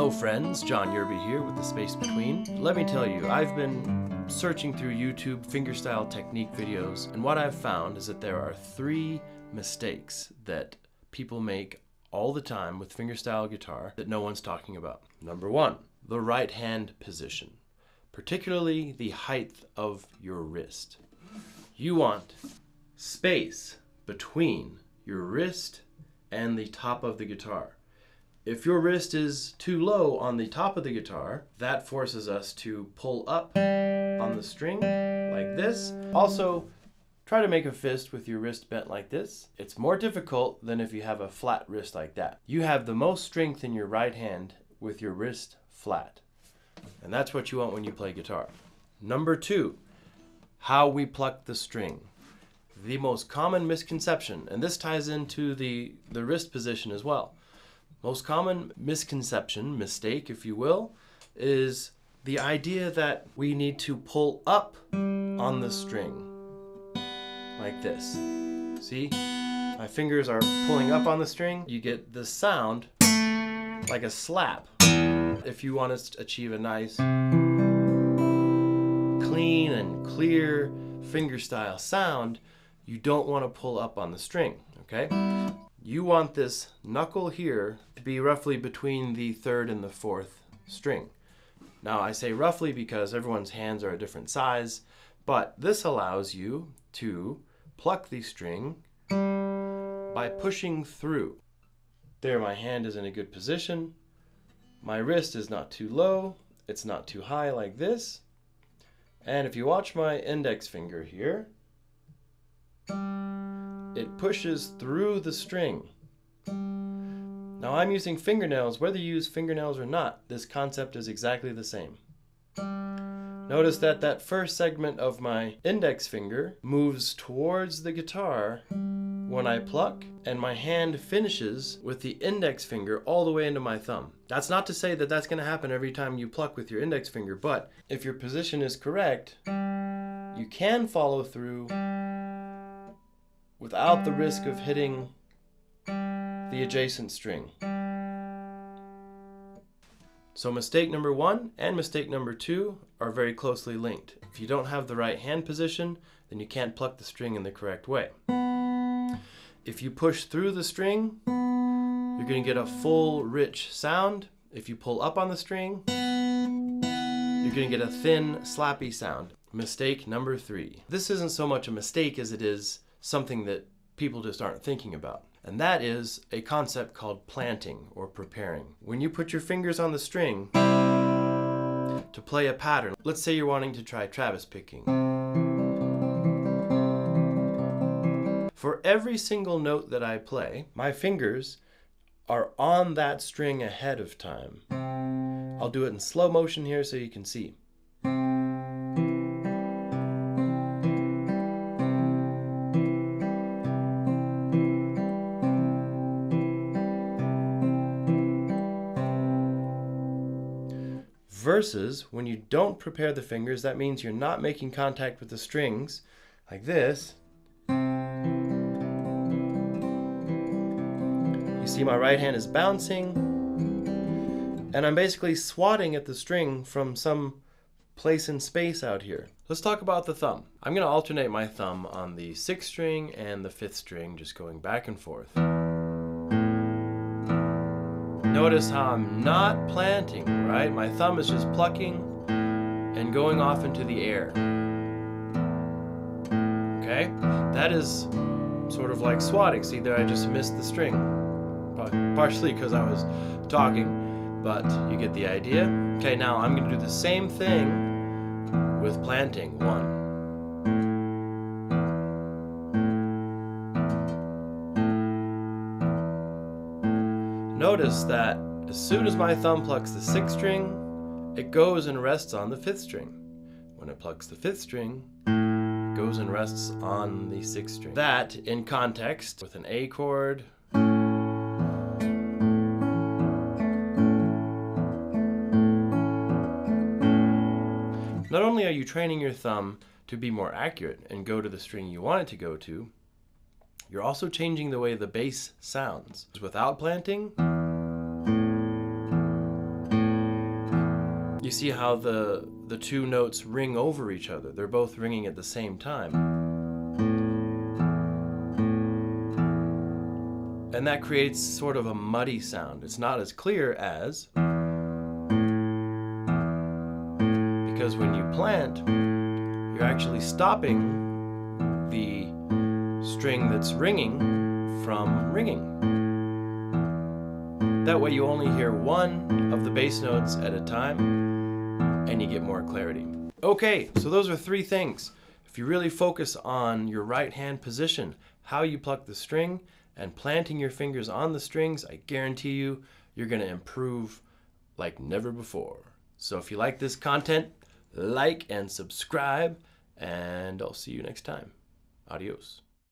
Hello friends, John Yerby here with The Space Between. Let me tell you, I've been searching through YouTube fingerstyle technique videos, and what I've found is that there are 3 mistakes that people make all the time with fingerstyle guitar that no one's talking about. Number 1, the right hand position, particularly the height of your wrist. You want space between your wrist and the top of the guitar. If your wrist is too low on the top of the guitar, that forces us to pull up on the string like this. Also, try to make a fist with your wrist bent like this. It's more difficult than if you have a flat wrist like that. You have the most strength in your right hand with your wrist flat. And that's what you want when you play guitar. Number 2, how we pluck the string. The most common misconception, and this ties into the wrist position as well. Most common misconception, mistake if you will, is the idea that we need to pull up on the string like this. See? My fingers are pulling up on the string. You get the sound like a slap. If you want to achieve a nice, clean and clear fingerstyle sound, you don't want to pull up on the string, okay? You want this knuckle here to be roughly between the 3rd and the 4th string. Now I say roughly because everyone's hands are a different size, but this allows you to pluck the string by pushing through. There, my hand is in a good position. My wrist is not too low, it's not too high like this. And if you watch my index finger here, it pushes through the string. Now I'm using fingernails. Whether you use fingernails or not, this concept is exactly the same. Notice that that first segment of my index finger moves towards the guitar when I pluck, and my hand finishes with the index finger all the way into my thumb. That's not to say that that's going to happen every time you pluck with your index finger, but if your position is correct, you can follow through without the risk of hitting the adjacent string. So mistake number 1 and mistake number 2 are very closely linked. If you don't have the right hand position, then you can't pluck the string in the correct way. If you push through the string, you're going to get a full, rich sound. If you pull up on the string, you're going to get a thin, slappy sound. Mistake number 3. This isn't so much a mistake as it is something that people just aren't thinking about. And that is a concept called planting or preparing. When you put your fingers on the string to play a pattern, let's say you're wanting to try Travis picking. For every single note that I play, my fingers are on that string ahead of time. I'll do it in slow motion here so you can see. Versus when you don't prepare the fingers, that means you're not making contact with the strings like this. You see my right hand is bouncing, and I'm basically swatting at the string from some place in space out here. Let's talk about the thumb. I'm going to alternate my thumb on the 6th string and the 5th string, just going back and forth. Notice how I'm not planting, right? My thumb is just plucking and going off into the air. Okay? That is sort of like swatting. See there, I just missed the string. Partially because I was talking, but you get the idea. Okay, now I'm going to do the same thing with planting. 1. Notice that as soon as my thumb plucks the 6th string, it goes and rests on the 5th string. When it plucks the 5th string, it goes and rests on the 6th string. That, in context, with an A chord, not only are you training your thumb to be more accurate and go to the string you want it to go to, you're also changing the way the bass sounds. Without planting, You see how the two notes ring over each other. They're both ringing at the same time. And that creates sort of a muddy sound. It's not as clear as, because when you plant, you're actually stopping the string that's ringing from ringing. That way you only hear one of the bass notes at a time and you get more clarity. Okay, so those are 3 things. If you really focus on your right hand position, how you pluck the string, and planting your fingers on the strings, I guarantee you, you're gonna improve like never before. So if you like this content, like and subscribe, and I'll see you next time. Adios.